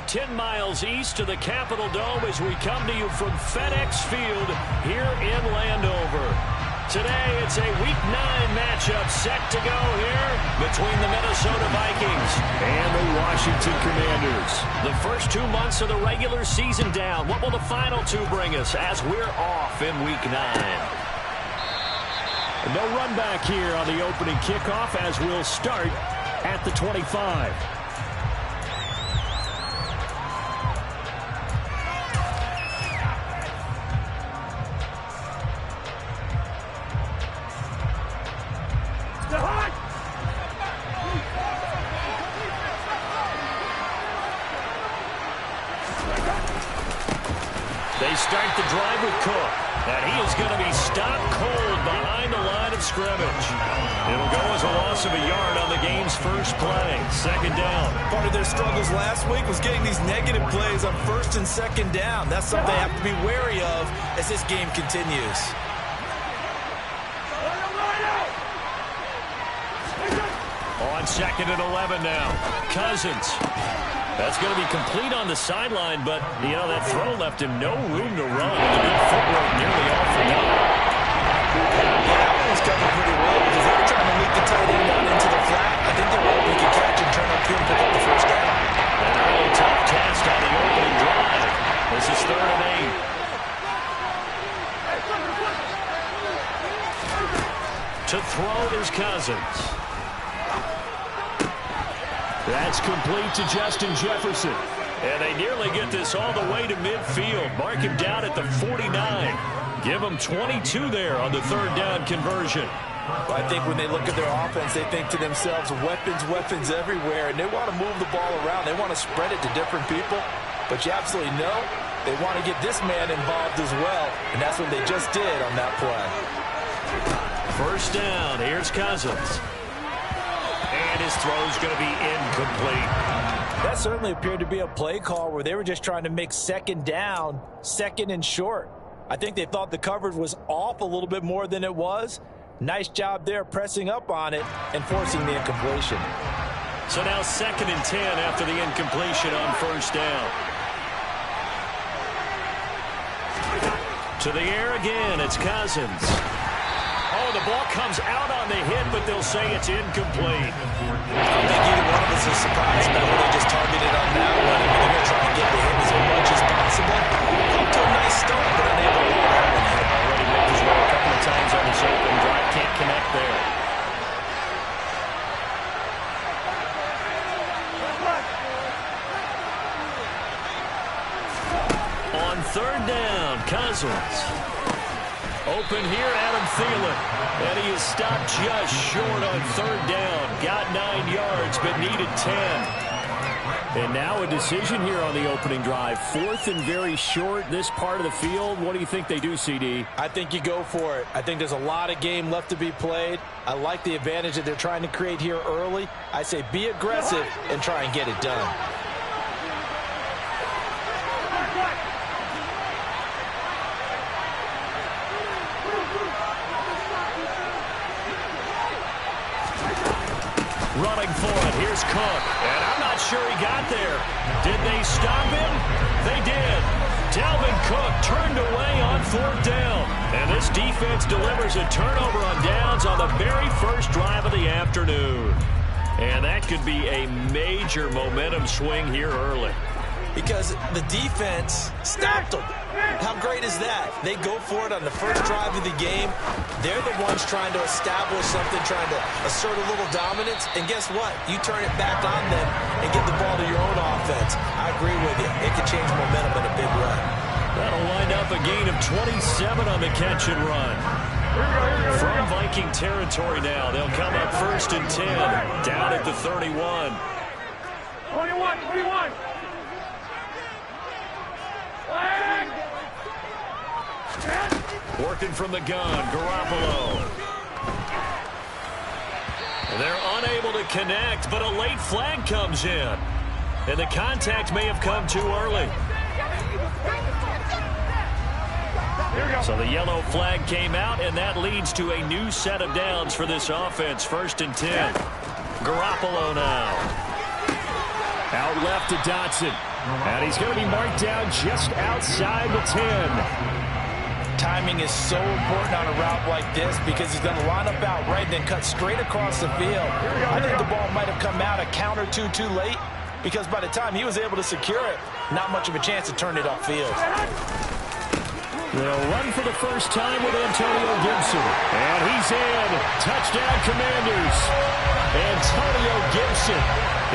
10 miles east of the Capitol Dome as we come to you from FedEx Field here in Landover. Today, it's a Week 9 matchup set to go here between the Minnesota Vikings and the Washington Commanders. The first 2 months of the regular season down. What will the final 2 bring us as we're off in Week 9? No run back here on the opening kickoff as we'll start at the 25. They start the drive with Cook, and he is going to be stopped cold behind the line of scrimmage. It'll go as a loss of a yard on the game's first play. Second down. Part of their struggles last week was getting these negative plays on first and second down. That's something they have to be wary of as this game continues. On second and 11 now. Cousins. That's going to be complete on the sideline, but, you know, that throw left him no room to run. Good footwork nearly all for nothing. Yeah, that one was covered pretty well because they were trying to leak the tight end down into the flat. I think they were hoping he could catch and turn up here and pick up the first down. An early tough test on the opening drive. This is 3rd and 8. To throw is Cousins. That's complete to Justin Jefferson. And they nearly get this all the way to midfield. Mark him down at the 49. Give him 22 there on the 3rd down conversion. Well, I think when they look at their offense, they think to themselves, weapons everywhere, and they want to move the ball around. They want to spread it to different people. But you absolutely know they want to get this man involved as well, and that's what they just did on that play. First down. Here's Cousins. And his throw's going to be incomplete. That certainly appeared to be a play call where they were just trying to make second down, second and short. I think they thought the coverage was off a little bit more than it was. Nice job there pressing up on it and forcing the incompletion. So now 2nd and 10 after the incompletion on first down. To the air again, it's Cousins. Oh, the ball comes out on the hit, but they'll say it's incomplete. I don't think either one of us is surprised about who they just targeted on that one. I mean, they're going to try and get the hit as much as possible. Up to a nice start, but unable to hold that one hit. Already made his way a couple of times on this open drive. Can't connect there. On 3rd down, Cousins. Open here, Adam Thielen. And he is stopped just short on 3rd down. Got 9 yards, but needed 10. And now a decision here on the opening drive. 4th and very short, this part of the field. What do you think they do, CD? I think you go for it. I think there's a lot of game left to be played. I like the advantage that they're trying to create here early. I say be aggressive and try and get it done. Running for it. Here's Cook. And I'm not sure he got there. Did they stop him? They did. Dalvin Cook turned away on 4th down. And this defense delivers a turnover on downs on the very first drive of the afternoon. And that could be a major momentum swing here early. Because the defense stopped them. How great is that? They go for it on the first drive of the game. They're the ones trying to establish something, trying to assert a little dominance. And guess what? You turn it back on them and get the ball to your own offense. I agree with you. It can change momentum in a big way. That'll wind up a gain of 27 on the catch and run. From Viking territory now, they'll come up 1st and 10, down at the 31. 21. Working from the gun, Garoppolo. They're unable to connect, but a late flag comes in. And the contact may have come too early. So the yellow flag came out, and that leads to a new set of downs for this offense. 1st and 10. Garoppolo now. Out left to Dotson. And he's going to be marked down just outside the 10. Timing is so important on a route like this because he's going to line up out right and then cut straight across the field. I think the ball might have come out a count or two too late because by the time he was able to secure it, not much of a chance to turn it upfield. They'll run for the first time with Antonio Gibson. And he's in. Touchdown, Commanders. Antonio Gibson,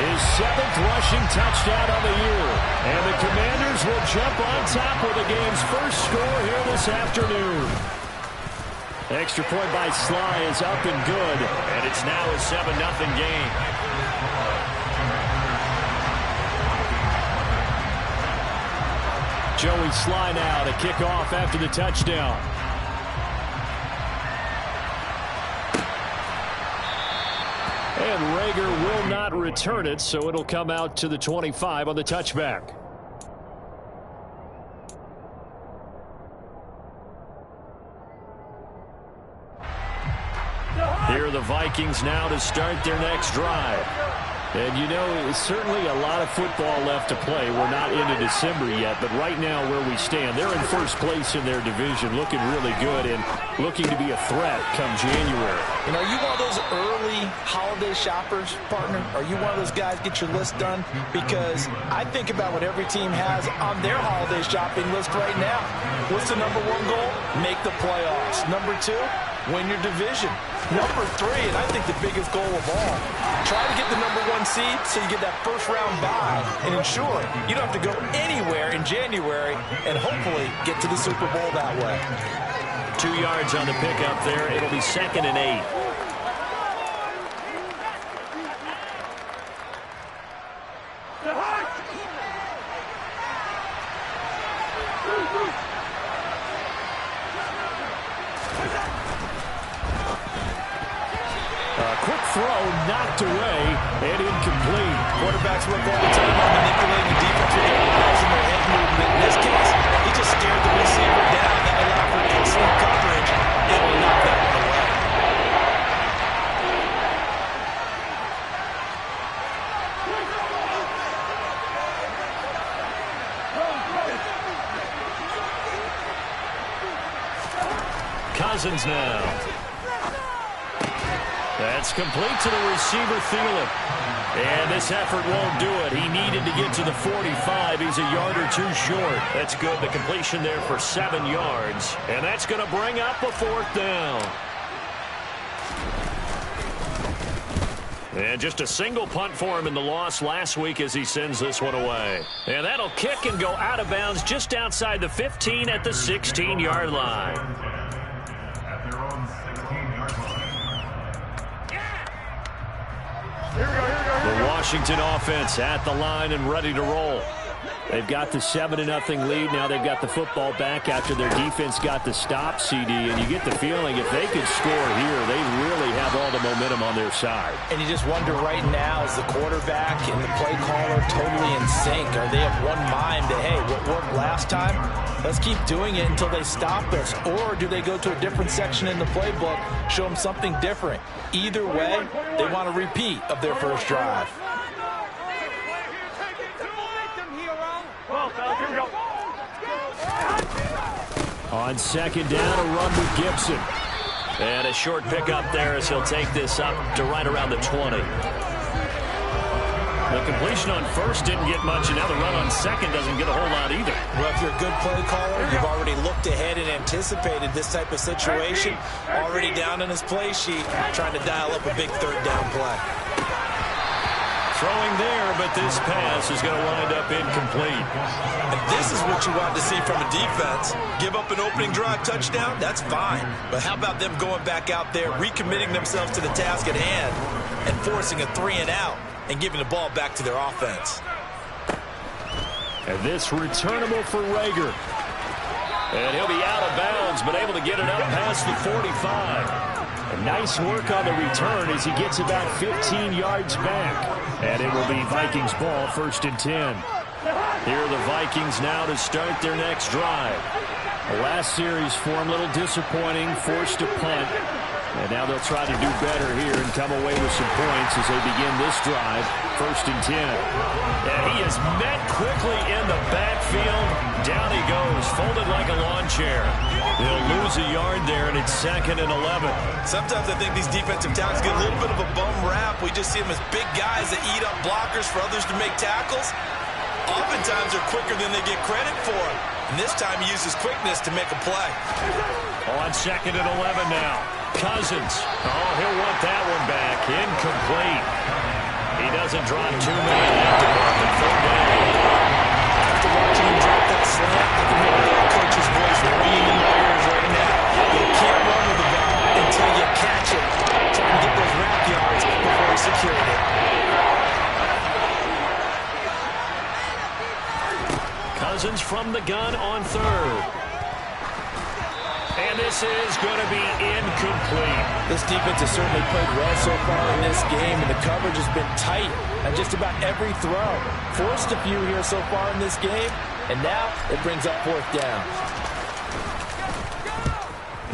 his 7th rushing touchdown of the year. And the Commanders will jump on top with the game's first score here this afternoon. Extra point by Sly is up and good. And it's now a 7-0 game. Joey Sly now to kick off after the touchdown. And Rager will not return it, so it'll come out to the 25 on the touchback. Here are the Vikings now to start their next drive. And, you know, certainly a lot of football left to play. We're not into December yet, but right now where we stand, they're in first place in their division, looking really good and looking to be a threat come January. And are you one of those early holiday shoppers, partner? Are you one of those guys get your list done? Because I think about what every team has on their holiday shopping list right now. What's the number 1 goal? Make the playoffs. Number 2, win your division. Number 3, and I think the biggest goal of all, try to get the number 1 seed so you get that first round bye and ensure you don't have to go anywhere in January and hopefully get to the Super Bowl that way. 2 yards on the pickup there. It'll be 2nd and 8. Quick throw knocked away and incomplete. Quarterbacks work all the time on manipulating the defense with their eyes and their head movement. In this case, he just stared the receiver down. That allowed for excellent coverage. It will knock that one away. Cousins now. That's complete to the receiver, Thielen. And this effort won't do it. He needed to get to the 45. He's a yard or 2 short. That's good. The completion there for 7 yards. And that's going to bring up a 4th down. And just a single punt for him in the loss last week as he sends this one away. And that'll kick and go out of bounds just outside the 15 at the 16-yard line. The Washington offense at the line and ready to roll. They've got the 7-0 lead. Now they've got the football back after their defense got the stop, CD. And you get the feeling if they could score here, they really have all the momentum on their side. And you just wonder right now, is the quarterback and the play caller totally in sync? Are they of one mind that, hey, what worked last time, let's keep doing it until they stop us? Or do they go to a different section in the playbook, show them something different? Either way, they want a repeat of their first drive. On 2nd down, a run with Gibson. And a short pickup there as he'll take this up to right around the 20. The completion on 1st didn't get much, and now the run on 2nd doesn't get a whole lot either. Well, if you're a good play caller, you've already looked ahead and anticipated this type of situation. Already down in his play sheet, trying to dial up a big 3rd down play. Throwing there, but this pass is going to wind up incomplete. And this is what you want to see from a defense. Give up an opening drive touchdown, that's fine. But how about them going back out there, recommitting themselves to the task at hand, and forcing a 3-and-out, and giving the ball back to their offense. And this returnable for Rager. And he'll be out of bounds, but able to get it up past the 45. And nice work on the return as he gets about 15 yards back. And it will be Vikings ball, 1st and 10. Here are the Vikings now to start their next drive. The last series for him, a little disappointing, forced to punt. And now they'll try to do better here and come away with some points as they begin this drive. 1st and 10. And he is met quickly in the backfield. Down he goes, folded like a lawn chair. They'll lose a yard there, and it's 2nd and 11. Sometimes I think these defensive tackles get a little bit of a bum rap. We just see them as big guys that eat up blockers for others to make tackles. Oftentimes they're quicker than they get credit for. And this time he uses quickness to make a play. On 2nd and 11 now. Cousins. Oh, he'll want that one back. Incomplete. He doesn't drop too many after the 3rd down. After watching him drop that slant, I can hear the coach's voice ringing in my ears right now. You can't run with the ball until you catch it. Trying to get those wrap yards before he secured it. Cousins from the gun on 3rd. And this is going to be incomplete. This defense has certainly played well so far in this game, and the coverage has been tight on just about every throw. Forced a few here so far in this game, and now it brings up 4th down.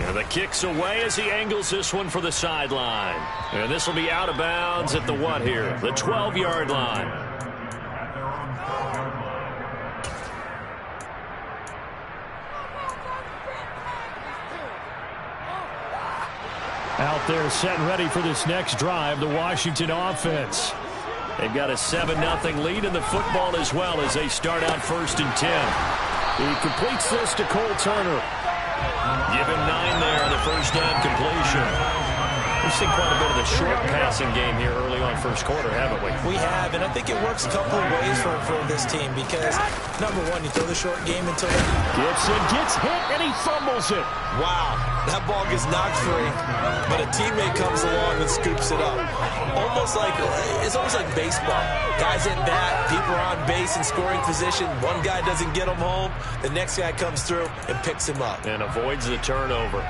And the kick's away as he angles this one for the sideline. And this will be out of bounds at the what here? The 12-yard line. Out there set and ready for this next drive, the Washington offense. They've got a 7-0 lead in the football as well as they start out 1st and 10. He completes this to Cole Turner. Give him 9 there on the 1st down completion. We've seen quite a bit of the short passing game here early on 1st quarter, haven't we? We have, and I think it works a couple of ways for this team because, number one, you throw the short game until Gibson gets hit, and he fumbles it. Wow, that ball gets knocked free, but a teammate comes along and scoops it up. It's almost like baseball. Guys at bat, people are on base in scoring position. One guy doesn't get him home. The next guy comes through and picks him up. And avoids the turnover.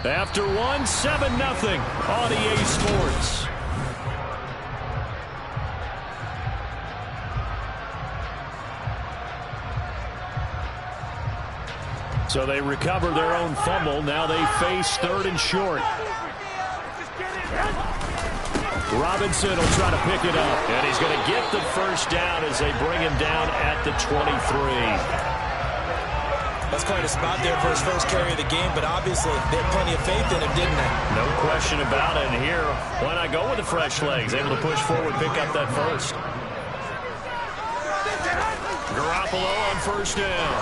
After 7-0 on EA Sports. So they recover their own fumble. Now they face 3rd and short. Robinson will try to pick it up. And he's going to get the 1st down as they bring him down at the 23. That's quite a spot there for his first carry of the game, but obviously they had plenty of faith in him, didn't they? No question about it. And here, why not go with the fresh legs? Able to push forward, pick up that 1st. Garoppolo on 1st down.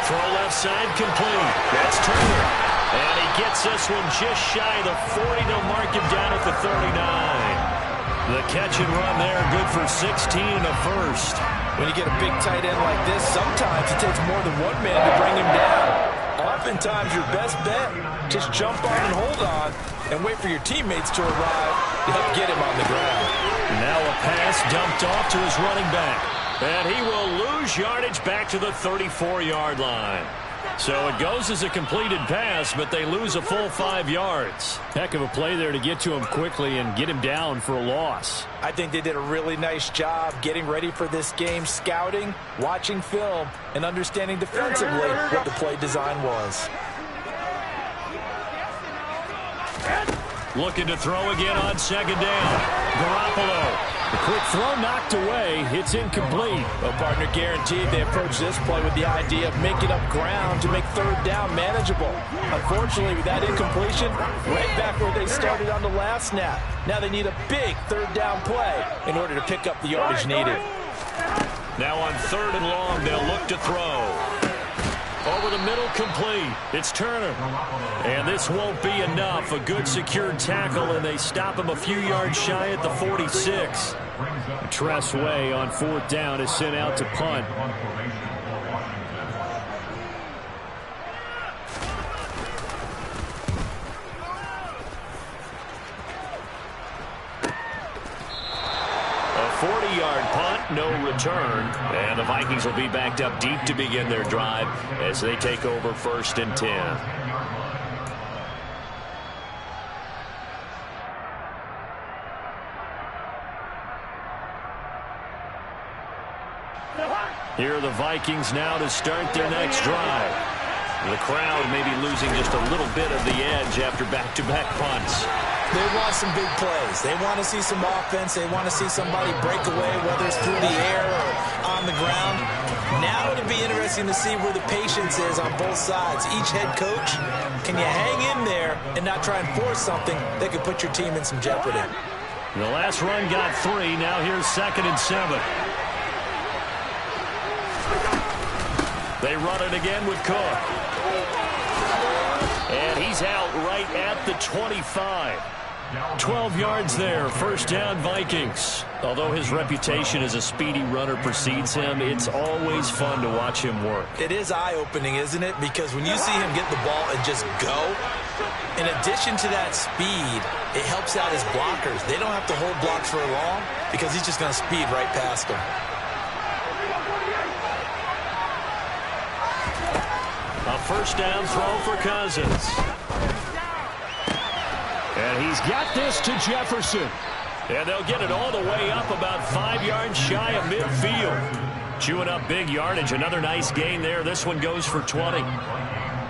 Throw left side complete. That's Turner. And he gets this one just shy of the 40. They'll mark him down at the 39. The catch and run there, good for 16 and a 1st. When you get a big tight end like this, sometimes it takes more than one man to bring him down. Oftentimes, your best bet, just jump on and hold on and wait for your teammates to arrive to help get him on the ground. Now a pass dumped off to his running back. And he will lose yardage back to the 34-yard line. So it goes as a completed pass, but they lose a full 5 yards. Heck of a play there to get to him quickly and get him down for a loss. I think they did a really nice job getting ready for this game, scouting, watching film, and understanding defensively what the play design was. Looking to throw again on 2nd down. Garoppolo. The quick throw knocked away. It's incomplete. Well, partner, guaranteed they approach this play with the idea of making up ground to make 3rd down manageable. Unfortunately, with that incompletion, right back where they started on the last snap. Now they need a big 3rd down play in order to pick up the yardage needed. Now on 3rd and long, they'll look to throw. Over the middle, complete. It's Turner. And this won't be enough. A good secured tackle, and they stop him a few yards shy at the 46. Tress Way on 4th down is sent out to punt. A 40-yard punt, no return. And the Vikings will be backed up deep to begin their drive as they take over 1st and 10. Here are the Vikings now to start their next drive. The crowd may be losing just a little bit of the edge after back-to-back punts. They want some big plays. They want to see some offense. They want to see somebody break away, whether it's through the air or on the ground. Now it'll be interesting to see where the patience is on both sides. Each head coach, can you hang in there and not try and force something that could put your team in some jeopardy? The last run got 3. Now here's 2nd and 7. They run it again with Cook. And he's out right at the 25. 12 yards there, first down Vikings. Although his reputation as a speedy runner precedes him, it's always fun to watch him work. It is eye-opening, isn't it? Because when you see him get the ball and just go, in addition to that speed, it helps out his blockers. They don't have to hold blocks for long because he's just going to speed right past them. A first down throw for Cousins. And he's got this to Jefferson. And they'll get it all the way up about 5 yards shy of midfield. Chewing up big yardage. Another nice gain there. This one goes for 20.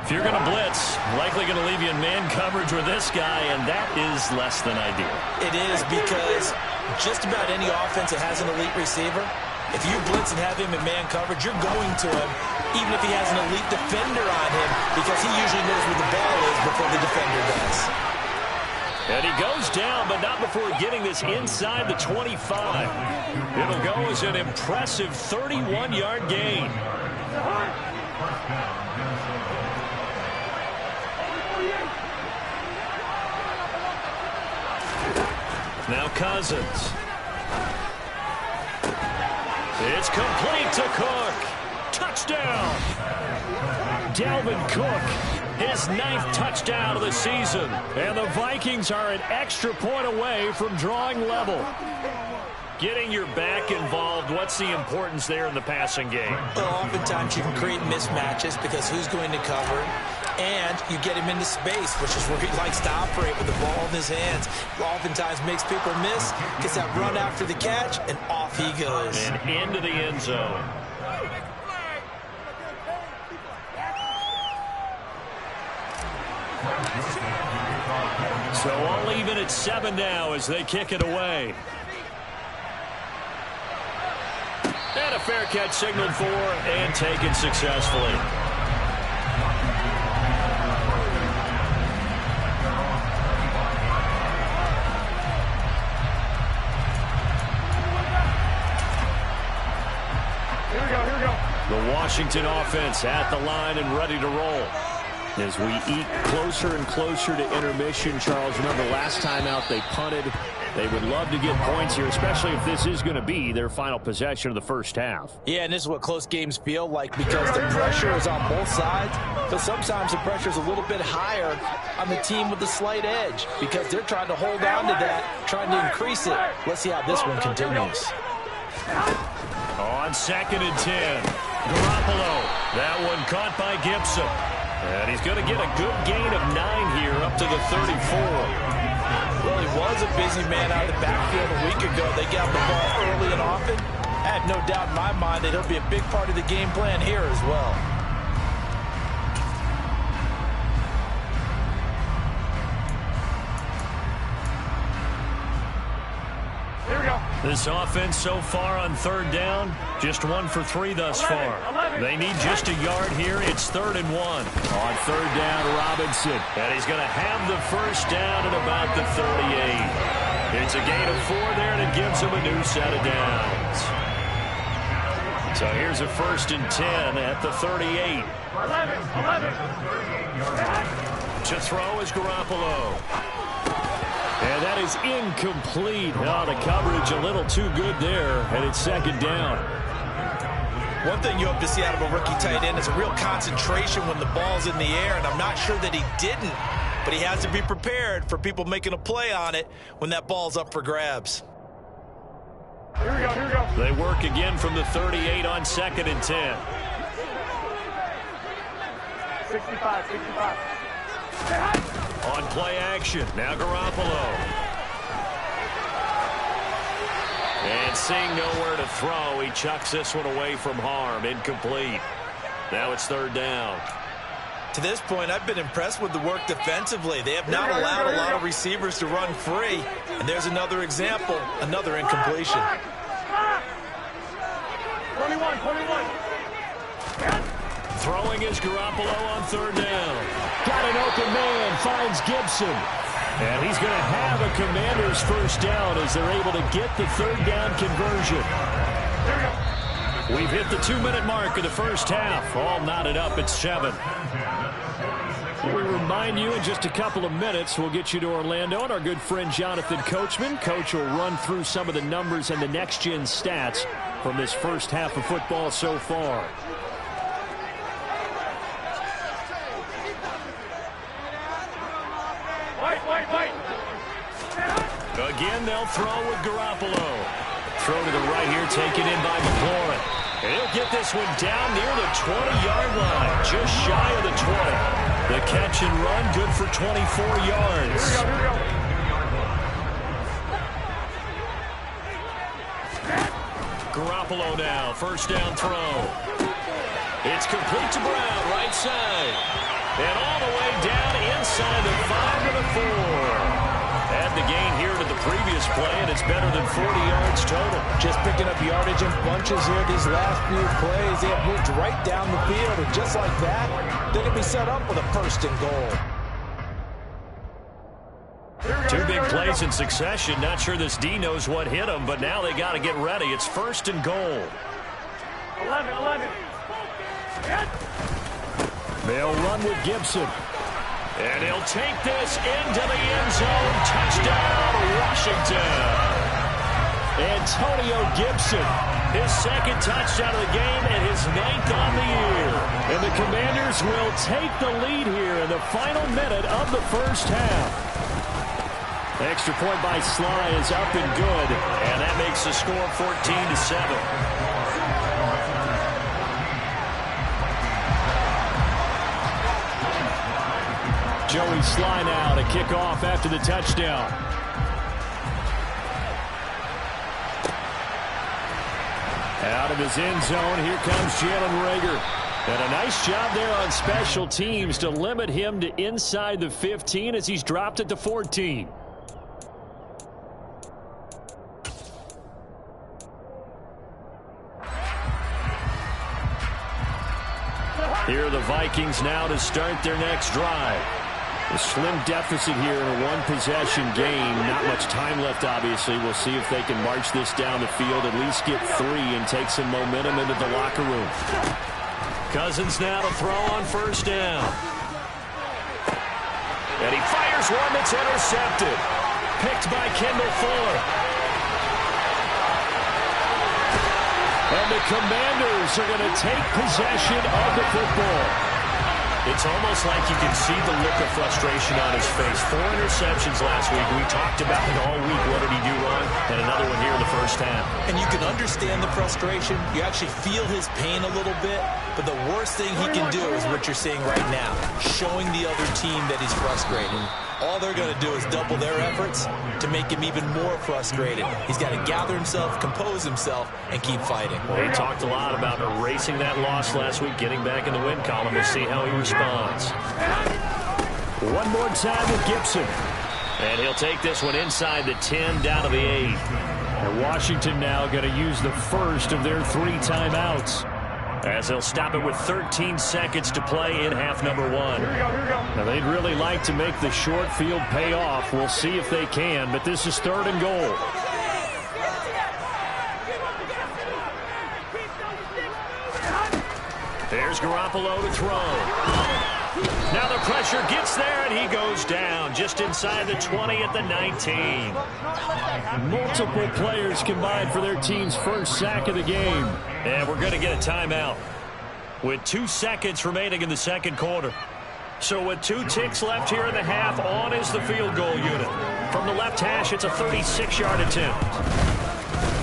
If you're going to blitz, likely going to leave you in man coverage with this guy, and that is less than ideal. It is, because just about any offense that has an elite receiver, if you blitz and have him in man coverage, you're going to him, even if he has an elite defender on him, because he usually knows where the ball is before the defender does. And he goes down, but not before getting this inside the 25. It'll go as an impressive 31-yard gain. Now Cousins. It's complete to Cook. Touchdown. Dalvin Cook, his 9th touchdown of the season. And the Vikings are an extra point away from drawing level. Getting your back involved, what's the importance there in the passing game? Well, oftentimes you can create mismatches because who's going to cover him? And you get him into space, which is where he likes to operate with the ball in his hands. Oftentimes makes people miss, gets that run after the catch, and off he goes. And into the end zone. So all even at 7 now as they kick it away. And a fair catch signaled for and taken successfully. Here we go. The Washington offense at the line and ready to roll. As we eat closer and closer to intermission, Charles, remember last time out they punted. They would love to get points here, especially if this is going to be their final possession of the first half. Yeah, and this is what close games feel like because the pressure is on both sides, but sometimes the pressure is a little bit higher on the team with the slight edge because they're trying to hold on to that, trying to increase it. Let's see how this one continues. On 2nd and 10, Garoppolo. That one caught by Gibson. And he's going to get a good gain of 9 here up to the 34. Well, he was a busy man out of the backfield a week ago. They got the ball early and often. I have no doubt in my mind that he'll be a big part of the game plan here as well. Here we go. This offense so far on 3rd down, just 1 for 3 thus far. They need just a yard here. It's 3rd and 1. On 3rd down, Robinson. And he's going to have the first down at about the 38. It's a gain of 4 there, and it gives him a new set of downs. So here's a 1st and 10 at the 38. 11. To throw is Garoppolo. And that is incomplete. Oh, the coverage a little too good there, and it's 2nd down. One thing you hope to see out of a rookie tight end is a real concentration when the ball's in the air, and I'm not sure that he didn't, but he has to be prepared for people making a play on it when that ball's up for grabs. Here we go. They work again from the 38 on 2nd and 10. 65. On play action, now Garoppolo. And seeing nowhere to throw, he chucks this one away from harm. Incomplete. Now it's third down. To this point, I've been impressed with the work defensively. They have not allowed a lot of receivers to run free. And there's another example, another incompletion. 21. Throwing is Garoppolo on third down. Got an open man, finds Gibson. And he's going to have a Commander's first down as they're able to get the third down conversion. We've hit the 2-minute mark of the first half. All knotted up at 7. We remind you in just a couple of minutes we'll get you to Orlando and our good friend Jonathan Coachman. Coach will run through some of the numbers and the next-gen stats from this first half of football so far. Wait. Again, they'll throw with Garoppolo. Throw to the right here, taken in by McLaurin. And he'll get this one down near the 20-yard line, just shy of the 20. The catch and run, good for 24 yards. Here we go. Garoppolo now, first down throw. It's complete to Brown, right side. And all the way down inside the 5 to the 4. Add the gain here to the previous play, and it's better than 40 yards total. Just picking up yardage in bunches here these last few plays. They have moved right down the field, and just like that, they're going to be set up with a first and goal. Two big plays in succession. Not sure this D knows what hit them, but now they got to get ready. It's first and goal. 11. They'll run with Gibson. And he'll take this into the end zone. Touchdown, Washington. Antonio Gibson, his second touchdown of the game and his 9th on the year. And the Commanders will take the lead here in the final minute of the first half. Extra point by Sly is up and good. And that makes the score 14-7. Joey Sly now to kick off after the touchdown. Out of his end zone, here comes Jalen Reagor. And a nice job there on special teams to limit him to inside the 15 as he's dropped it to 14. Here are the Vikings now to start their next drive. A slim deficit here in a one-possession game. Not much time left, obviously. We'll see if they can march this down the field, at least get 3 and take some momentum into the locker room. Cousins now to throw on first down. And he fires one that's intercepted. Picked by Kendall Fuller. And the Commanders are going to take possession of the football. It's almost like you can see the look of frustration on his face. 4 interceptions last week. We talked about it all week. What did he do wrong? And another one here in the first half. And you can understand the frustration. You actually feel his pain a little bit. But the worst thing he can do is what you're seeing right now, showing the other team that he's frustrated. All they're going to do is double their efforts to make him even more frustrated. He's got to gather himself, compose himself, and keep fighting. Well, he talked a lot about erasing that loss last week, getting back in the win column. We'll see how he responds. One more time with Gibson. And he'll take this one inside the 10, down to the 8. And Washington now going to use the first of their 3 timeouts, as they'll stop it with 13 seconds to play in half number 1. Here we go. Now, they'd really like to make the short field pay off. We'll see if they can, but this is 3rd and goal. There's Garoppolo to throw. Now the pressure gets there, and he goes down just inside the 20 at the 19. Multiple players combined for their team's first sack of the game. And we're going to get a timeout with 2 seconds remaining in the second quarter. So with 2 ticks left here in the half, on is the field goal unit. From the left hash, it's a 36-yard attempt.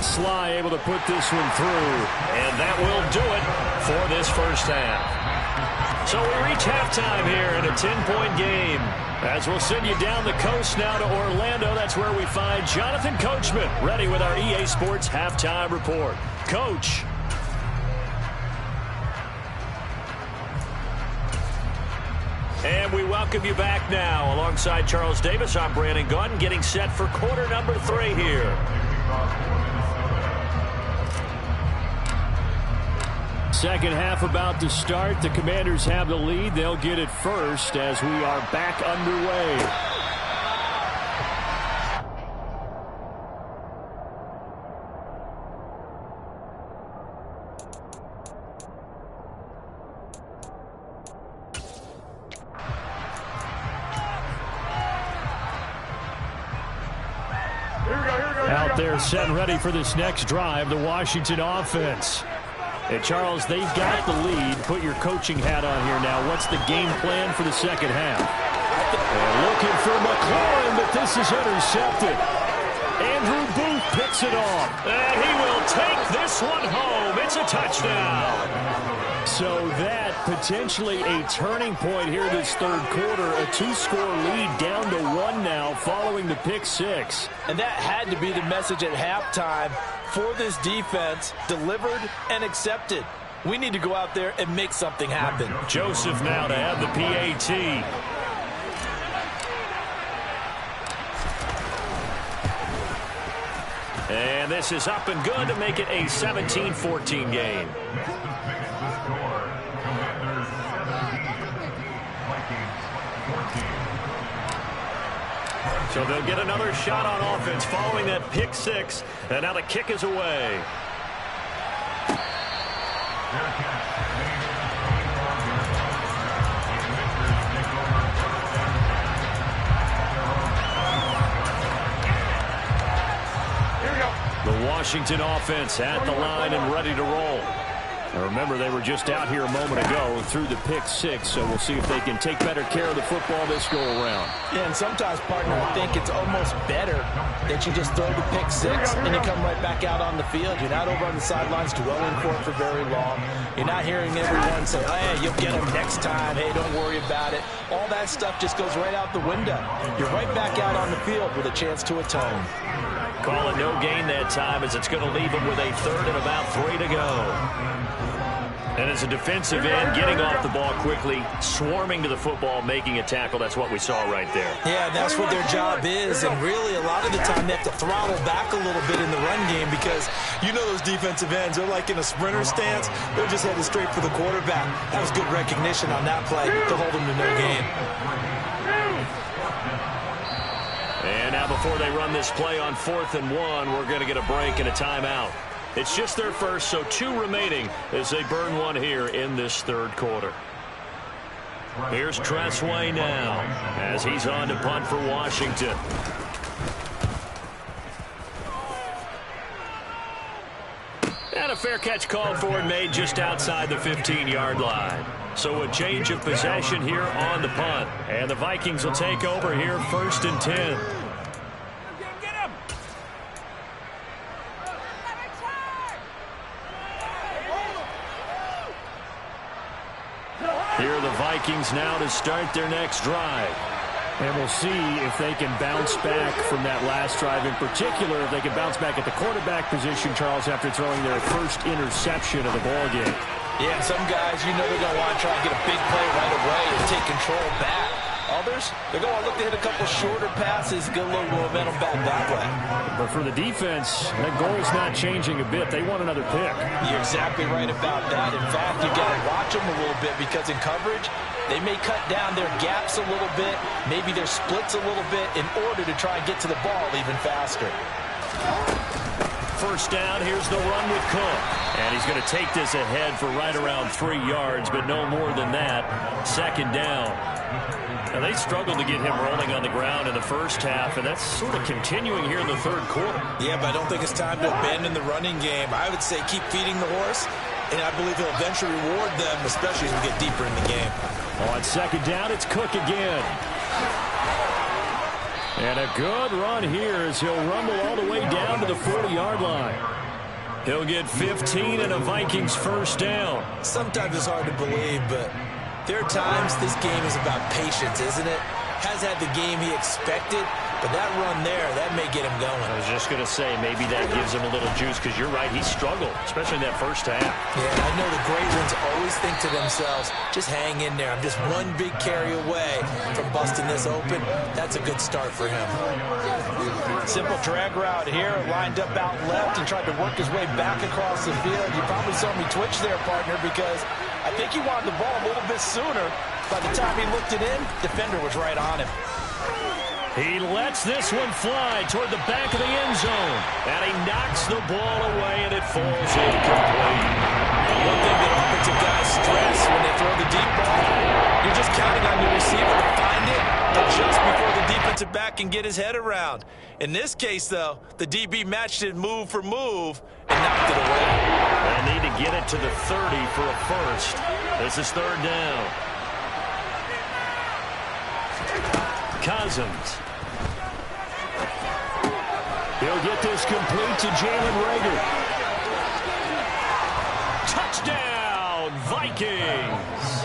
Sly able to put this one through, and that will do it for this first half. So we reach halftime here in a 10-point game. As we'll send you down the coast now to Orlando, that's where we find Jonathan Coachman, ready with our EA Sports Halftime Report. Coach. And we welcome you back now. Alongside Charles Davis, I'm Brandon Gunn, getting set for quarter number 3 here. Second half about to start. The Commanders have the lead. They'll get it first as we are back underway. Out there set and ready for this next drive, the Washington offense. Hey, Charles, they've got the lead. Put your coaching hat on here now. What's the game plan for the second half? And looking for McLaurin, but this is intercepted. Andrew Booth picks it off. And he will take this one home. It's a touchdown. So that potentially a turning point here this third quarter. A 2-score lead down to 1 now following the pick 6. And that had to be the message at halftime for this defense, delivered and accepted. We need to go out there and make something happen. Joseph now to have the PAT. And this is up and good to make it a 17-14 game. So they'll get another shot on offense following that pick 6. And now the kick is away. Here we go. The Washington offense at the line and ready to roll. Now remember, they were just out here a moment ago through the pick 6, so we'll see if they can take better care of the football this go-around. Yeah, and sometimes, partner, I think it's almost better that you just throw the pick 6 and you come right back out on the field. You're not over on the sidelines dwelling for it for very long. You're not hearing everyone say, oh, hey, you'll get them next time. Hey, don't worry about it. All that stuff just goes right out the window. You're right back out on the field with a chance to atone. Call it no gain that time as it's going to leave them with a third and about 3 to go. And as a defensive end, getting off the ball quickly, swarming to the football, making a tackle. That's what we saw right there. Yeah, that's what their job is. And really, a lot of the time, they have to throttle back a little bit in the run game because you know those defensive ends, they're like in a sprinter stance. They're just headed straight for the quarterback. That was good recognition on that play to hold them to no gain. And now before they run this play on 4th and 1, we're going to get a break and a timeout. It's just their first, so 2 remaining as they burn 1 here in this third quarter. Here's Tressway now as he's on to punt for Washington. And a fair catch called for and made just outside the 15-yard line. So a change of possession here on the punt. And the Vikings will take over here 1st and 10. Here are the Vikings now to start their next drive. And we'll see if they can bounce back from that last drive. In particular, if they can bounce back at the quarterback position, Charles, after throwing their first interception of the ballgame. Yeah, some guys, you know they're going to want to try and get a big play right away and take control back. Others, they're going to look to hit a couple shorter passes, get a little momentum back that way. But for the defense, that goal's not changing a bit. They want another pick. You're exactly right about that. In fact, you got to watch them a little bit because in coverage, they may cut down their gaps a little bit, maybe their splits a little bit in order to try and get to the ball even faster. First down, here's the run with Cook. And he's going to take this ahead for right around 3 yards, but no more than that. Second down. Now, they struggled to get him rolling on the ground in the first half, and that's sort of continuing here in the third quarter. Yeah, but I don't think it's time to abandon the running game. I would say keep feeding the horse, and I believe he'll eventually reward them, especially as we get deeper in the game. On second down, it's Cook again. And a good run here as he'll rumble all the way down to the 40-yard line. He'll get 15 and a Vikings first down. Sometimes it's hard to believe, but There are times this game is about patience, isn't it? Has had the game he expected, but that run there, that may get him going. I was just going to say, maybe that gives him a little juice, because you're right, he struggled, especially in that first half. Yeah, I know the great ones always think to themselves, just hang in there. I'm just one big carry away from busting this open. That's a good start for him. Simple drag route here, lined up out left and tried to work his way back across the field. You probably saw me twitch there, partner, because I think he wanted the ball a little bit sooner. By the time he looked it in, defender was right on him. He lets this one fly toward the back of the end zone. And he knocks the ball away, and it falls incomplete. One thing that offensive guys stress when they throw the deep ball, you're just counting on your receiver to find it just before the defensive back can get his head around. In this case, though, the DB matched it move for move and knocked it away. They need to get it to the 30 for a first. This is third down. Cousins. He'll get this complete to Jalen Reagor. Touchdown, Vikings!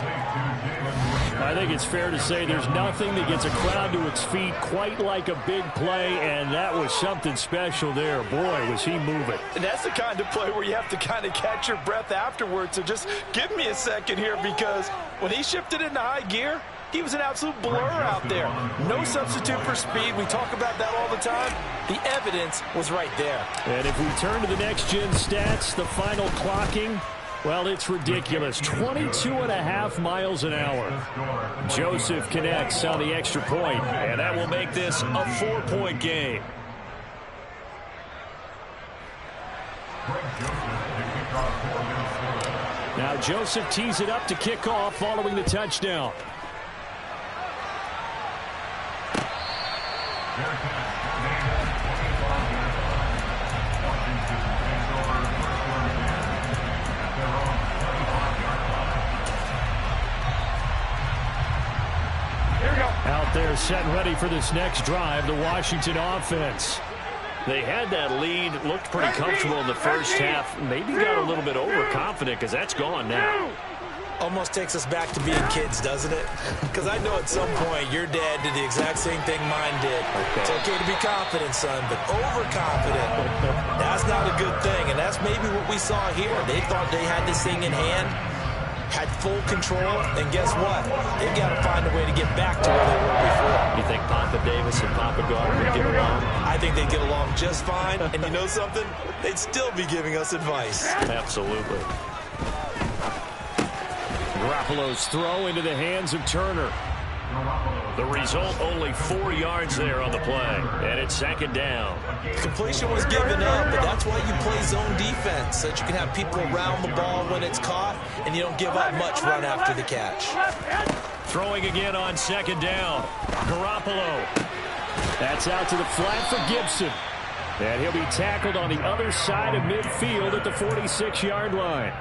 I think it's fair to say there's nothing that gets a crowd to its feet quite like a big play, and that was something special there. Boy, was he moving. And that's the kind of play where you have to kind of catch your breath afterwards. So just give me a second here, because when he shifted into high gear, he was an absolute blur out there. No substitute for speed. We talk about that all the time. The evidence was right there. And if we turn to the next-gen stats, the final clocking, well, it's ridiculous. 22.5 miles an hour. Joseph connects on the extra point, and that will make this a 4-point game. Now Joseph tees it up to kick off following the touchdown. Out there set and ready for this next drive, the Washington offense. They had that lead, looked pretty comfortable in the first half. Maybe got a little bit overconfident, because that's gone now. Almost takes us back to being kids, doesn't it? Because I know at some point your dad did the exact same thing mine did. Okay. It's okay to be confident, son, but overconfident, that's not a good thing. And that's maybe what we saw here. They thought they had this thing in hand, had full control, and guess what? They've got to find a way to get back to where they were before. You think Papa Davis and Papa Gardner would get along? I think they'd get along just fine. And you know something? They'd still be giving us advice. Absolutely. Garoppolo's throw into the hands of Turner. The result, only 4 yards there on the play. And it's second down. Completion was given up, but that's why you play zone defense, so that you can have people around the ball when it's caught, and you don't give up much run after the catch. Throwing again on second down. Garoppolo. That's out to the flat for Gibson. And he'll be tackled on the other side of midfield at the 46-yard line.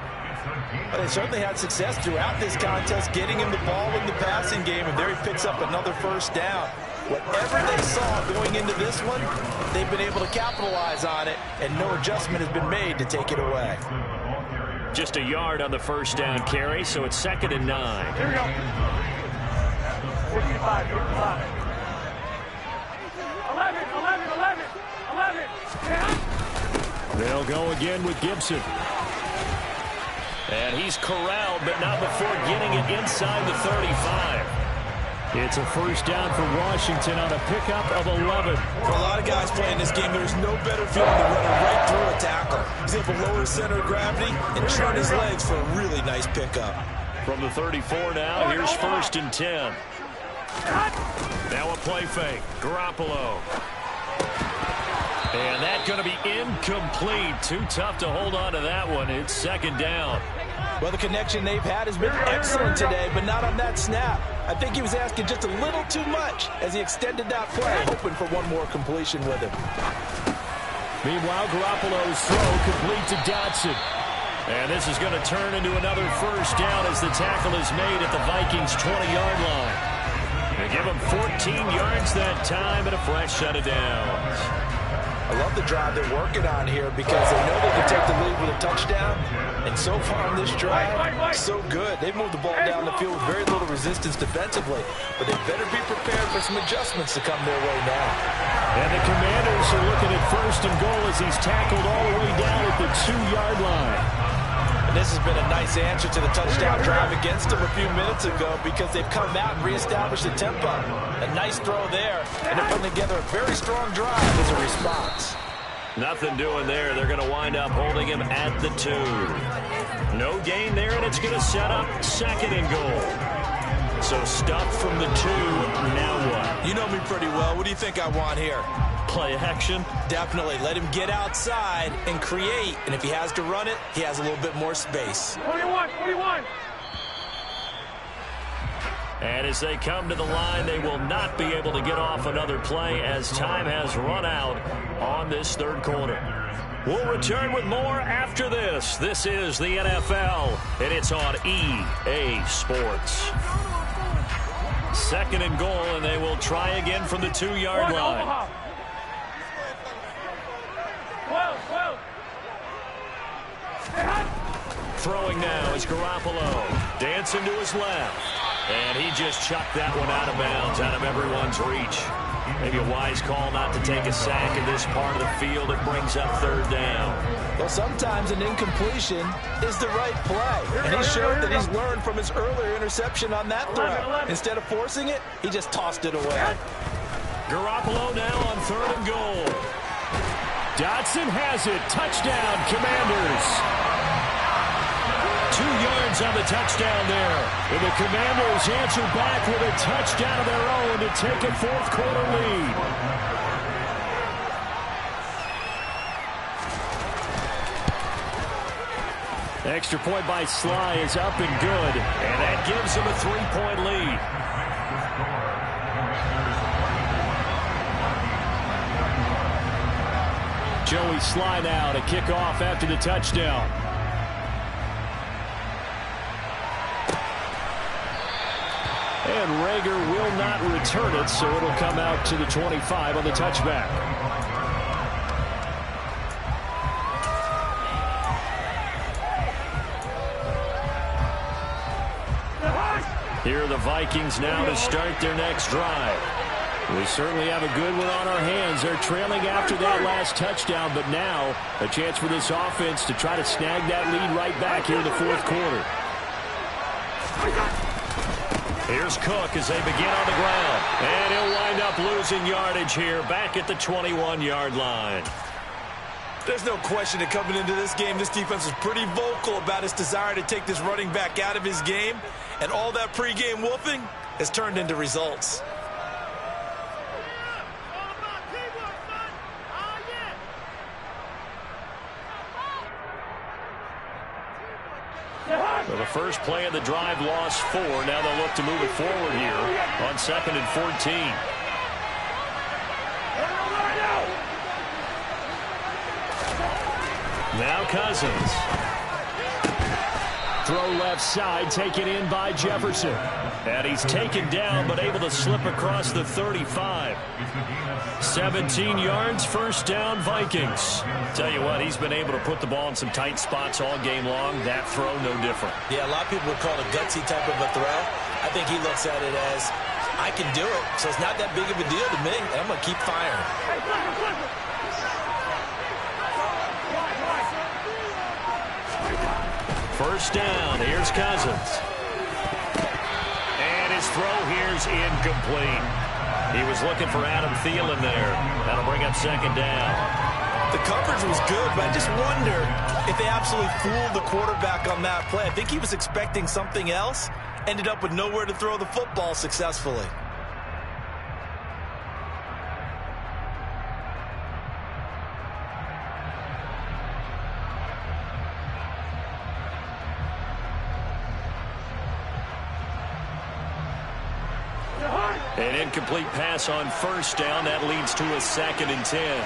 They certainly had success throughout this contest, getting him the ball in the passing game, and there he picks up another first down. Whatever they saw going into this one, they've been able to capitalize on it, and no adjustment has been made to take it away. Just a yard on the first down carry, so it's 2nd and 9. Here we go. 55, 55. 11. They'll go again with Gibson. And he's corralled, but not before getting it inside the 35. It's a first down for Washington on a pickup of 11. For a lot of guys playing this game, there's no better feeling than running right through a tackle. He's able to lower his center of gravity and turn his legs for a really nice pickup. From the 34 now, here's 1st and 10. Now a play fake. Garoppolo. And that's going to be incomplete. Too tough to hold on to that one. It's 2nd down. Well, the connection they've had has been excellent today, but not on that snap. I think he was asking just a little too much as he extended that play, hoping for one more completion with him. Meanwhile, Garoppolo's throw complete to Dotson. And this is going to turn into another first down as the tackle is made at the Vikings' 20-yard line. They give him 14 yards that time and a fresh set of downs. I love the drive they're working on here because they know they can take the lead with a touchdown, And so far on this drive, so good. They've moved the ball down the field with very little resistance defensively, but they better be prepared for some adjustments to come their way now. And the Commanders are looking at 1st and goal as he's tackled all the way down at the 2-yard line. And this has been a nice answer to the touchdown drive against them a few minutes ago because they've come out and reestablished the tempo. A nice throw there, and they're putting together a very strong drive as a response. Nothing doing there. They're going to wind up holding him at the 2. No gain there, and it's going to set up 2nd and goal. So stuff from the 2. Now what? You know me pretty well. What do you think I want here? Play action? Definitely. Let him get outside and create. And if he has to run it, he has a little bit more space. 41. And as they come to the line, they will not be able to get off another play as time has run out on this 3rd quarter. We'll return with more after this. This is the NFL, and it's on EA Sports. 2nd and goal, and they will try again from the 2-yard line. Throwing now is Garoppolo. Dancing to his left. And he just chucked that one out of bounds, out of everyone's reach. Maybe a wise call not to take a sack in this part of the field. It brings up 3rd down. Well, sometimes an incompletion is the right play. And he showed that he's learned from his earlier interception on that throw. Instead of forcing it, he just tossed it away. Garoppolo now on 3rd and goal. Dotson has it. Touchdown, Commanders. 2 yards on the touchdown there. And the Commanders answer back with a touchdown of their own to take a 4th quarter lead. Extra point by Sly is up and good. And that gives them a 3-point lead. Joey Sly now to kick off after the touchdown. And Rager will not return it, so it'll come out to the 25 on the touchback. Here are the Vikings now to start their next drive. We certainly have a good one on our hands. They're trailing after that last touchdown, but now a chance for this offense to try to snag that lead right back here in the 4th quarter. Here's Cook as they begin on the ground. And he'll wind up losing yardage here back at the 21-yard line. There's no question that coming into this game, this defense was pretty vocal about its desire to take this running back out of his game. And all that pregame wolfing has turned into results. So the first play of the drive lost 4. Now they'll look to move it forward here on 2nd and 14. Now Cousins. Throw left side, taken in by Jefferson. And he's taken down, but able to slip across the 35. 17 yards, 1st down, Vikings. Tell you what, he's been able to put the ball in some tight spots all game long. That throw, no different. Yeah, a lot of people would call it a gutsy type of a throw. I think he looks at it as, I can do it, so it's not that big of a deal to me, and I'm going to keep firing. First down, here's Cousins. And his throw here's incomplete. He was looking for Adam Thielen there. That'll bring up 2nd down. The coverage was good, but I just wonder if they absolutely fooled the quarterback on that play. I think he was expecting something else, ended up with nowhere to throw the football successfully. An incomplete pass on 1st down. That leads to a 2nd and 10.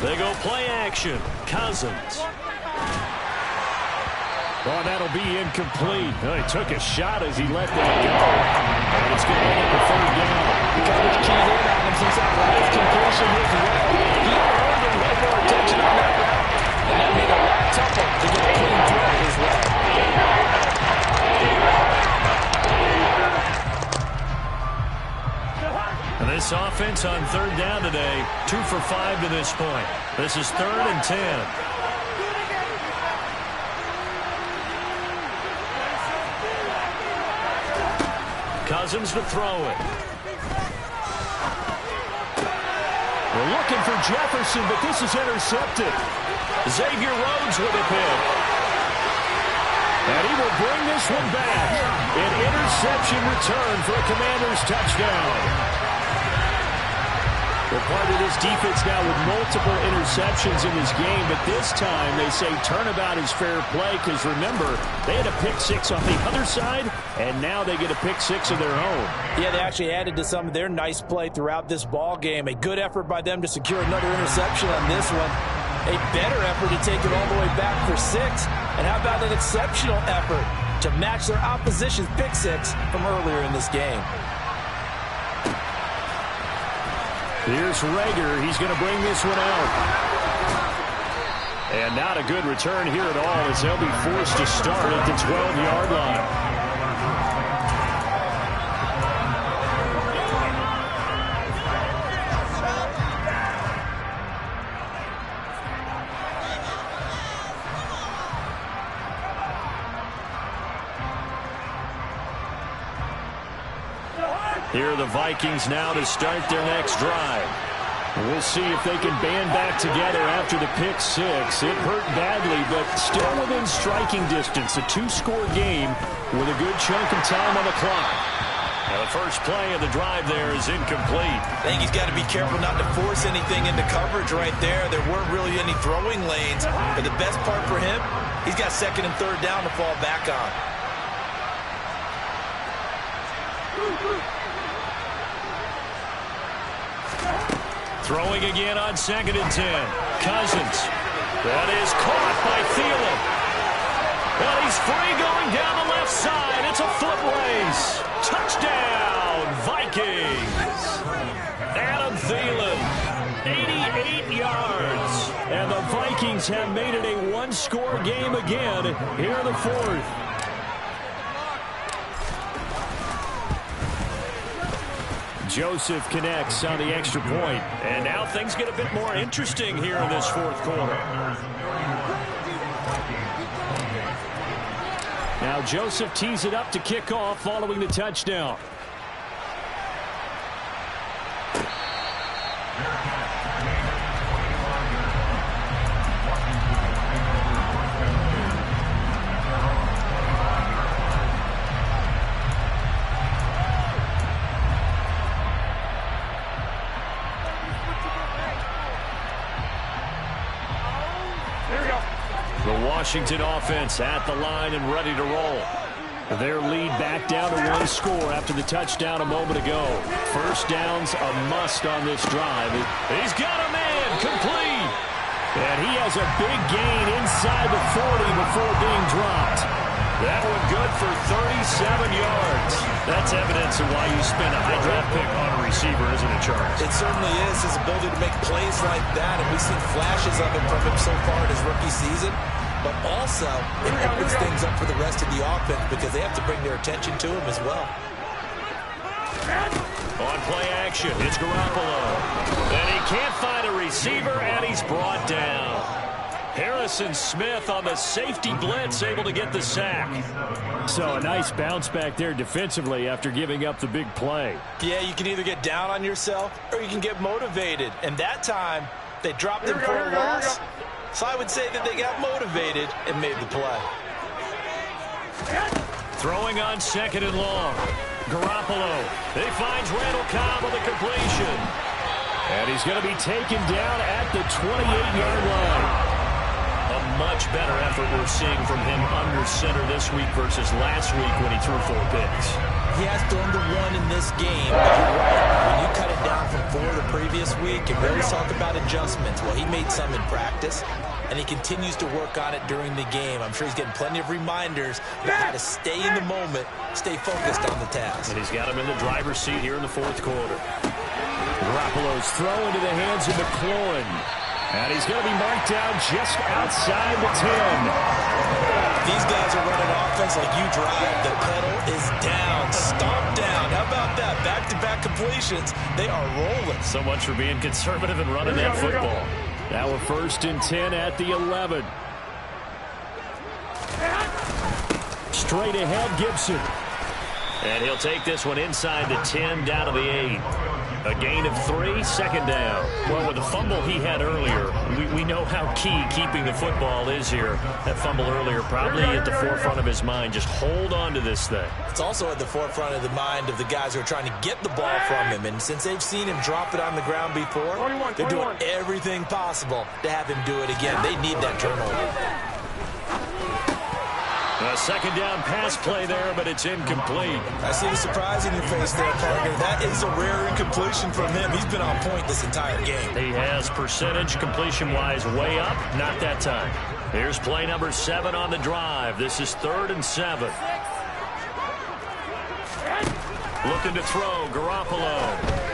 They go play action. Cousins. Oh, that'll be incomplete. He took a shot as he let that go. And it's going to end up a third down. Coverage keyed in on him since that last completion as well. He earned a little more attention on that route. And that made it a lot tougher to get a clean throw as well. And this offense on third down today, 2 for 5 to this point. This is 3rd and 10. Cousins to throw it. We're looking for Jefferson, but this is intercepted. Xavier Rhodes with a pick. And he will bring this one back. An interception return for a Commanders touchdown. Well, part of this defense now with multiple interceptions in this game, but this time they say turnabout is fair play because, remember, they had a pick 6 on the other side, and now they get a pick 6 of their own. Yeah, they actually added to some of their nice play throughout this ball game. A good effort by them to secure another interception on this one. A better effort to take it all the way back for 6. And how about an exceptional effort to match their opposition's pick 6 from earlier in this game? Here's Rager. He's going to bring this one out. And not a good return here at all as they'll be forced to start at the 12-yard line. Here are the Vikings now to start their next drive. We'll see if they can band back together after the pick 6. It hurt badly, but still within striking distance. A 2-score game with a good chunk of time on the clock. Now the first play of the drive there is incomplete. I think he's got to be careful not to force anything into coverage right there. There weren't really any throwing lanes. But the best part for him, he's got 2nd and 3rd down to fall back on. Throwing again on 2nd and 10. Cousins. That is caught by Thielen. And he's free going down the left side. It's a foot race. Touchdown, Vikings. Adam Thielen, 88 yards. And the Vikings have made it a 1-score game again here in the 4th. Joseph connects on the extra point. And now things get a bit more interesting here in this 4th quarter. Now Joseph tees it up to kick off following the touchdown. Washington offense at the line and ready to roll. Their lead back down to 1 score after the touchdown a moment ago. First down's a must on this drive. He's got a man complete. And he has a big gain inside the 40 before being dropped. That one good for 37 yards. That's evidence of why you spend a high draft pick on a receiver, isn't it, Charles? It certainly is. His ability to make plays like that, and we've seen flashes of it from him so far in his rookie season. But also, it opens things up for the rest of the offense because they have to bring their attention to him as well. On play action, it's Garoppolo. And he can't find a receiver, and he's brought down. Harrison Smith on the safety blitz, able to get the sack. So a nice bounce back there defensively after giving up the big play. Yeah, you can either get down on yourself or you can get motivated. And that time, they dropped him for a loss. So I would say that they got motivated and made the play. Throwing on 2nd and long. Garoppolo. He finds Randall Cobb on the completion. And he's going to be taken down at the 28-yard line. A much better effort we're seeing from him under center this week versus last week when he threw 4 picks. He has thrown the 1 in this game, but you're right. When you cut it down from 4 the previous week, and we always talk about adjustments. Well, he made some in practice. and he continues to work on it during the game. I'm sure he's getting plenty of reminders about how to stay in the moment, stay focused on the task. And he's got him in the driver's seat here in the fourth quarter. Garoppolo's throw into the hands of McLaurin. And he's going to be marked down just outside the 10. These guys are running offense like you drive. The pedal is down, stomped down. How about that? Back-to-back completions. They are rolling. So much for being conservative and running that football. Now we're 1st and 10 at the 11. Straight ahead, Gibson. And he'll take this one inside the 10, down to the 8. A gain of 3, 2nd down. Well, with the fumble he had earlier, we know how key keeping the football is here. That fumble earlier probably at the forefront of his mind. Just hold on to this thing. It's also at the forefront of the mind of the guys who are trying to get the ball from him. And since they've seen him drop it on the ground before, they're doing everything possible to have him do it again. They need that turnover. A 2nd down pass play there, but it's incomplete. I see the surprise in your face there, partner. That is a rare incompletion from him. He's been on point this entire game. He has percentage completion-wise way up. Not that time. Here's play number 7 on the drive. This is 3rd and 7. Looking to throw, Garoppolo.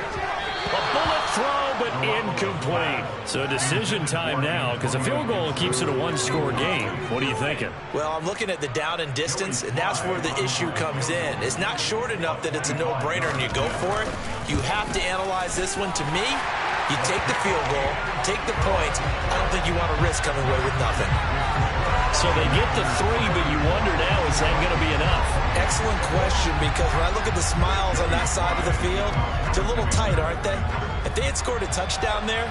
A bullet throw, but incomplete. So decision time now, because a field goal keeps it a 1-score game. What are you thinking? Well, I'm looking at the down and distance, and that's where the issue comes in. It's not short enough that it's a no-brainer and you go for it. You have to analyze this one. To me, you take the field goal, take the points. I don't think you want to risk coming away with nothing. So they get the 3, but you wonder now, is that going to be enough? Excellent question, because when I look at the smiles on that side of the field, they're a little tight, aren't they? If they had scored a touchdown there,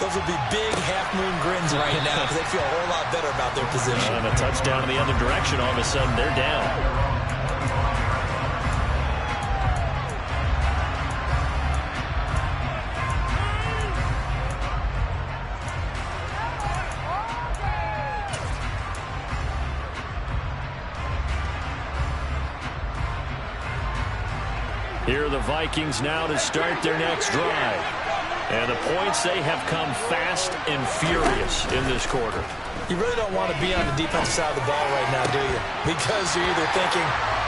those would be big half-moon grins right now because they feel a whole lot better about their position. And a touchdown in the other direction, all of a sudden they're down. Here are the Vikings now to start their next drive. And the points, they have come fast and furious in this quarter. You really don't want to be on the defensive side of the ball right now, do you? Because you're either thinking,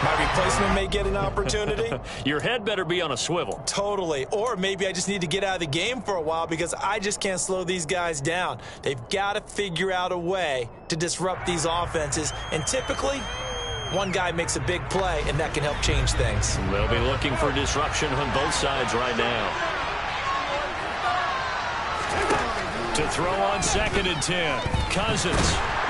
my replacement may get an opportunity. Your head better be on a swivel. Totally. Or maybe I just need to get out of the game for a while because I just can't slow these guys down. They've got to figure out a way to disrupt these offenses. And typically, one guy makes a big play, and that can help change things. They'll be looking for disruption on both sides right now. To throw on 2nd and 10. Cousins,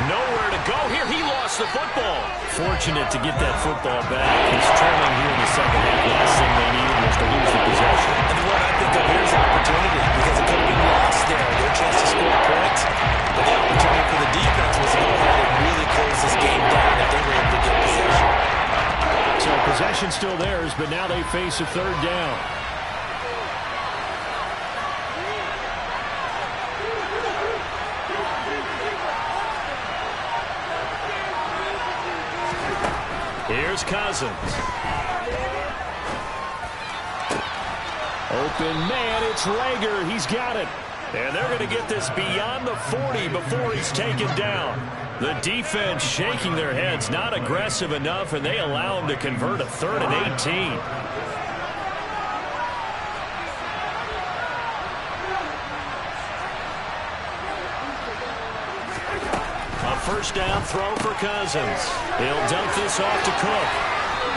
nowhere to go here. He lost the football. Fortunate to get that football back. He's trailing here in the second half. The last thing they needed was to lose the possession. And what I think of here is opportunity because it could have been lost there. Their chance to score points. But the opportunity for the defense was to go ahead and really close this game down if they were able to get possession. So possession still theirs, but now they face a 3rd down. Here's Cousins. Open man, it's Lager. He's got it. And they're going to get this beyond the 40 before he's taken down. The defense shaking their heads, not aggressive enough, and they allow him to convert a 3rd and 18. A 1st down throw for Cousins. He'll dump this off to Cook.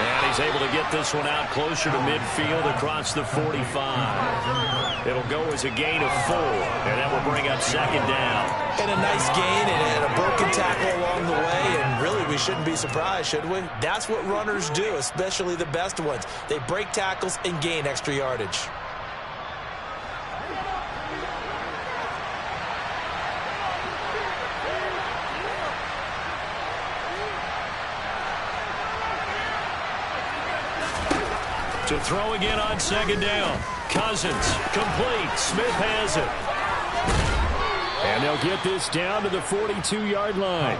And he's able to get this one out closer to midfield across the 45. It'll go as a gain of 4, and that will bring up 2nd down. And a nice gain and a broken tackle along the way, and really we shouldn't be surprised, should we? That's what runners do, especially the best ones. They break tackles and gain extra yardage. To throw again on 2nd down. Cousins, complete. Smith has it. And they'll get this down to the 42-yard line.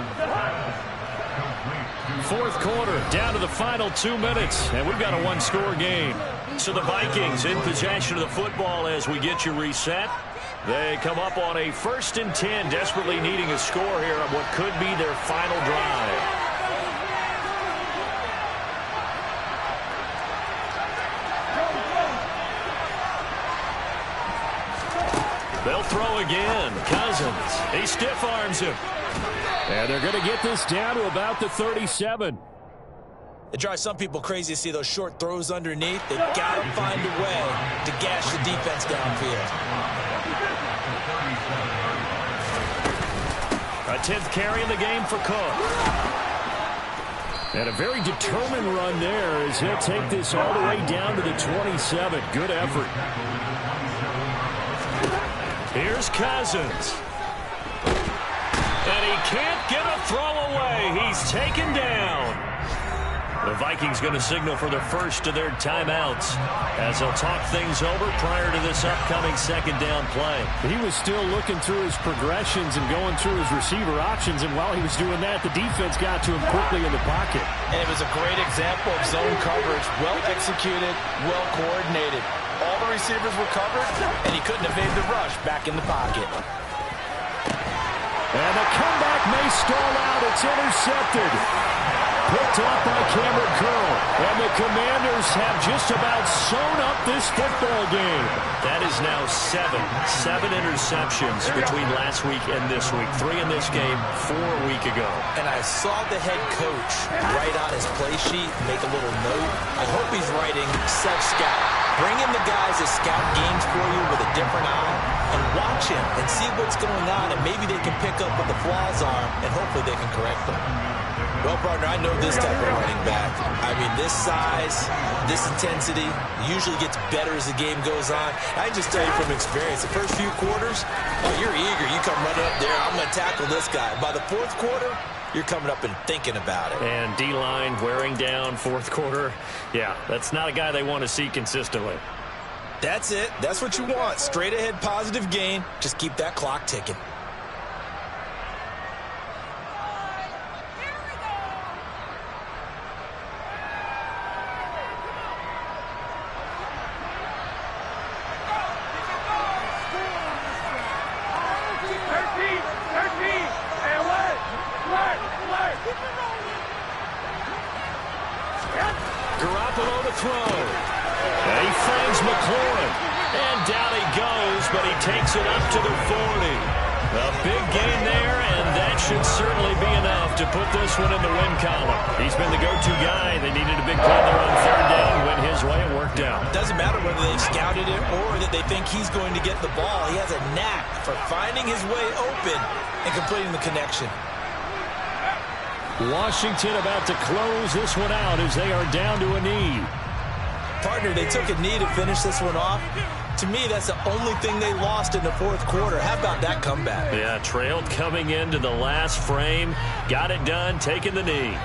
4th quarter, down to the final 2 minutes, and we've got a 1-score game. So the Vikings in possession of the football as we get you reset. They come up on a 1st and 10, desperately needing a score here on what could be their final drive. They'll throw again. Cousins, he stiff arms him. And they're going to get this down to about the 37. It drives some people crazy to see those short throws underneath. They've got to find a way to gash the defense downfield. A 10th carry in the game for Cook. And a very determined run there as he'll take this all the way down to the 27. Good effort. Here's Cousins. And he can't get a throw away. He's taken down. The Vikings going to signal for the first of their timeouts as they'll talk things over prior to this upcoming 2nd down play. He was still looking through his progressions and going through his receiver options, and while he was doing that, the defense got to him quickly in the pocket. And it was a great example of zone coverage, well executed, well coordinated. All the receivers were covered, and he couldn't evade the rush back in the pocket. And the comeback may stall out. It's intercepted. Picked off by Cameron Curl. And the Commanders have just about sewn up this football game. That is now 7 interceptions between last week and this week. 3 in this game, 4 a week ago. And I saw the head coach write on his play sheet, make a little note. I hope he's writing self-scout. Bring in the guys that scout games for you with a different eye and watch him and see what's going on, and maybe they can pick up what the flaws are, and hopefully they can correct them. Well, partner, I know this type of running back. I mean, this size, this intensity usually gets better as the game goes on. I can just tell you from experience, the first few quarters, oh, you're eager. You come running up there, I'm going to tackle this guy. By the 4th quarter, you're coming up and thinking about it. And D-line wearing down 4th quarter. Yeah, that's not a guy they want to see consistently. That's it. That's what you want. Straight ahead positive gain. Just keep that clock ticking. Garoppolo to throw. And he finds McLaurin. And down he goes, but he takes it up to the 40. A big gain there, and that should certainly be enough to put this one in the win column. He's been the go-to guy. They needed a big play there on 3rd down. Went his way. It worked out. Doesn't matter whether they've scouted it or that they think he's going to get the ball. He has a knack for finding his way open and completing the connection. Washington about to close this one out as they are down to a knee. Partner, they took a knee to finish this one off. To me, that's the only thing they lost in the 4th quarter. How about that comeback? Yeah, trailed coming into the last frame. Got it done, taking the knee.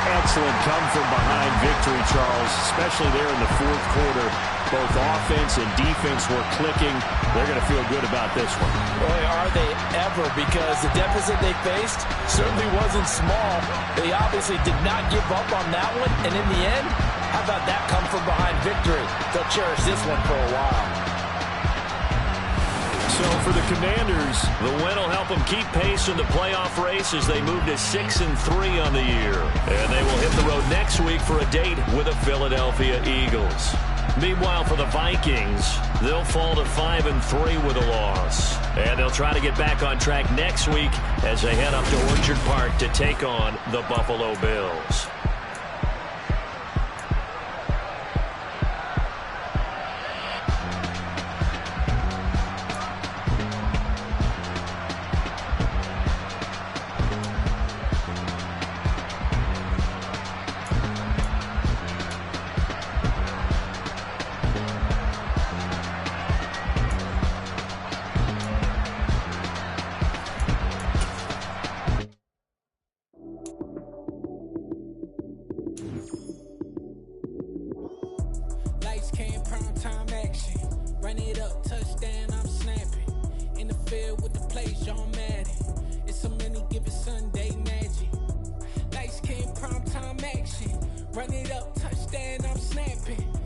Excellent come-from-behind victory, Charles, especially there in the 4th quarter. Both offense and defense were clicking. They're going to feel good about this one. Boy, are they ever, because the deficit they faced certainly wasn't small. They obviously did not give up on that one, and in the end, how about that come-from-behind victory? They'll cherish this one for a while. So for the Commanders, the win will help them keep pace in the playoff race as they move to 6-3 on the year. And they will hit the road next week for a date with the Philadelphia Eagles. Meanwhile, for the Vikings, they'll fall to 5-3 with a loss. And they'll try to get back on track next week as they head up to Orchard Park to take on the Buffalo Bills. Lights came, prime time action. Run it up, touchdown, I'm snapping. In the field with the plays, John Madden. It's so many given Sunday magic. Lights came prime time action. Run it up, touchdown, I'm snapping.